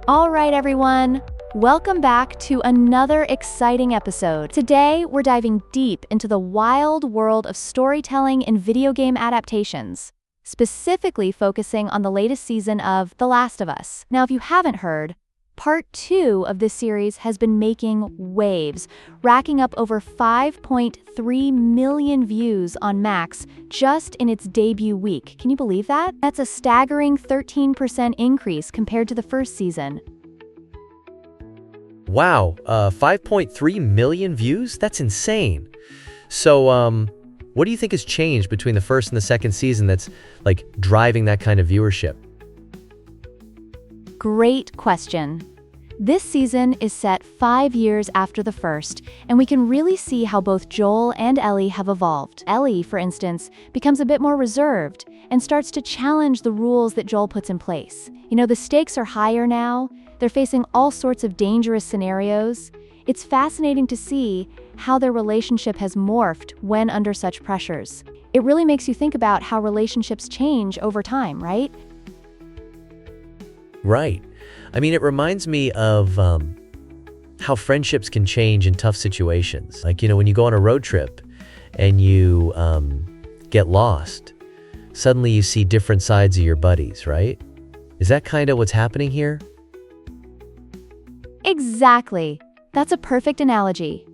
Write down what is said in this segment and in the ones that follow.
All right, everyone. Welcome back to another exciting episode. Today, we're diving deep into the wild world of storytelling in video game adaptations, specifically focusing on the latest season of The Last of Us. Now, if you haven't heard, Part 2 of this series has been making waves, racking up over 5.3 million views on Max just in its debut week. Can you believe that? That's a staggering 13% increase compared to the first season. Wow, 5.3 million views? That's insane. So, what do you think has changed between the first and the second season that's, driving that kind of viewership? Great question. This season is set 5 years after the first, and we can really see how both Joel and Ellie have evolved. Ellie, for instance, becomes a bit more reserved and starts to challenge the rules that Joel puts in place. The stakes are higher now. They're facing all sorts of dangerous scenarios. It's fascinating to see how their relationship has morphed when under such pressures. It really makes you think about how relationships change over time, right? Right. I mean, it reminds me of how friendships can change in tough situations. When you go on a road trip and you get lost, suddenly you see different sides of your buddies, right? Is that kind of what's happening here? Exactly. That's a perfect analogy.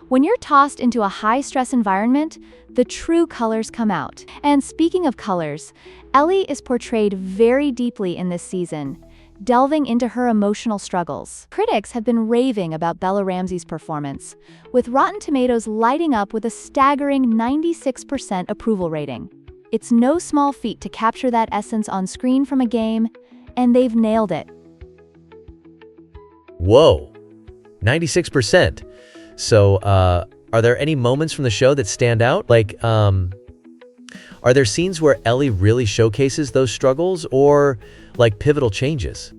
When you're tossed into a high-stress environment, the true colors come out. And speaking of colors, Ellie is portrayed very deeply in this season, delving into her emotional struggles. Critics have been raving about Bella Ramsey's performance, with Rotten Tomatoes lighting up with a staggering 96% approval rating. It's no small feat to capture that essence on screen from a game, and they've nailed it. Whoa, 96%. So, are there any moments from the show that stand out? Are there scenes where Ellie really showcases those struggles or, pivotal changes?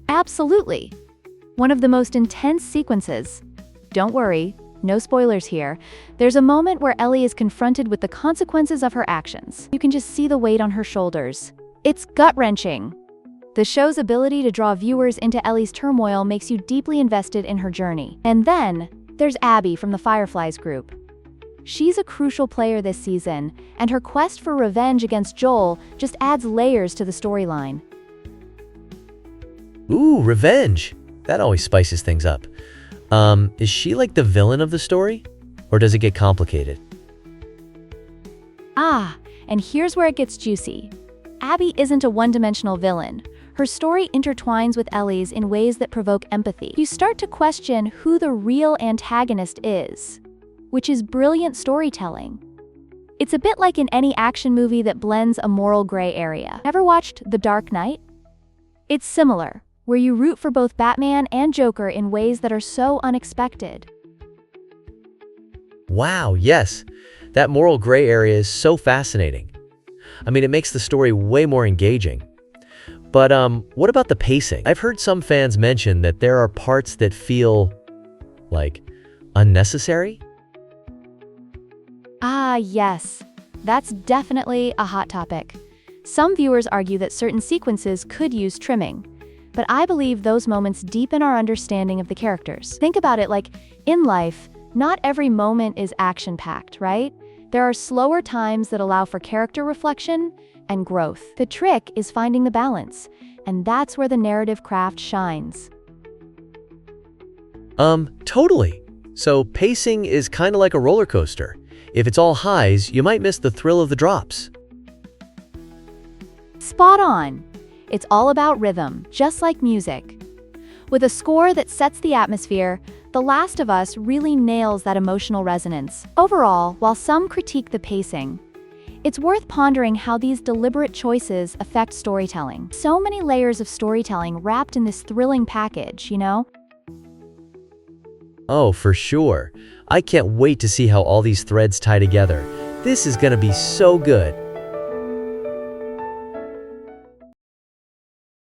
Absolutely. One of the most intense sequences. Don't worry, no spoilers here. There's a moment where Ellie is confronted with the consequences of her actions. You can just see the weight on her shoulders. It's gut-wrenching. The show's ability to draw viewers into Ellie's turmoil makes you deeply invested in her journey. And then, there's Abby from the Fireflies group. She's a crucial player this season, and her quest for revenge against Joel just adds layers to the storyline. Ooh, revenge. That always spices things up. Is she the villain of the story? Or does it get complicated? And here's where it gets juicy. Abby isn't a one-dimensional villain. Her story intertwines with Ellie's in ways that provoke empathy. You start to question who the real antagonist is, which is brilliant storytelling. It's a bit like in any action movie that blends a moral gray area. Ever watched The Dark Knight? It's similar, where you root for both Batman and Joker in ways that are so unexpected. Wow, yes. That moral gray area is so fascinating. I mean, it makes the story way more engaging. But what about the pacing? I've heard some fans mention that there are parts that feel, unnecessary? Yes. That's definitely a hot topic. Some viewers argue that certain sequences could use trimming, but I believe those moments deepen our understanding of the characters. Think about it in life, not every moment is action-packed, right? There are slower times that allow for character reflection and growth. The trick is finding the balance, and that's where the narrative craft shines. Totally. So pacing is kind of like a roller coaster. If it's all highs, you might miss the thrill of the drops. Spot on. It's all about rhythm, just like music. With a score that sets the atmosphere, The Last of Us really nails that emotional resonance. Overall, while some critique the pacing, it's worth pondering how these deliberate choices affect storytelling. So many layers of storytelling wrapped in this thrilling package, Oh, for sure. I can't wait to see how all these threads tie together. This is gonna be so good.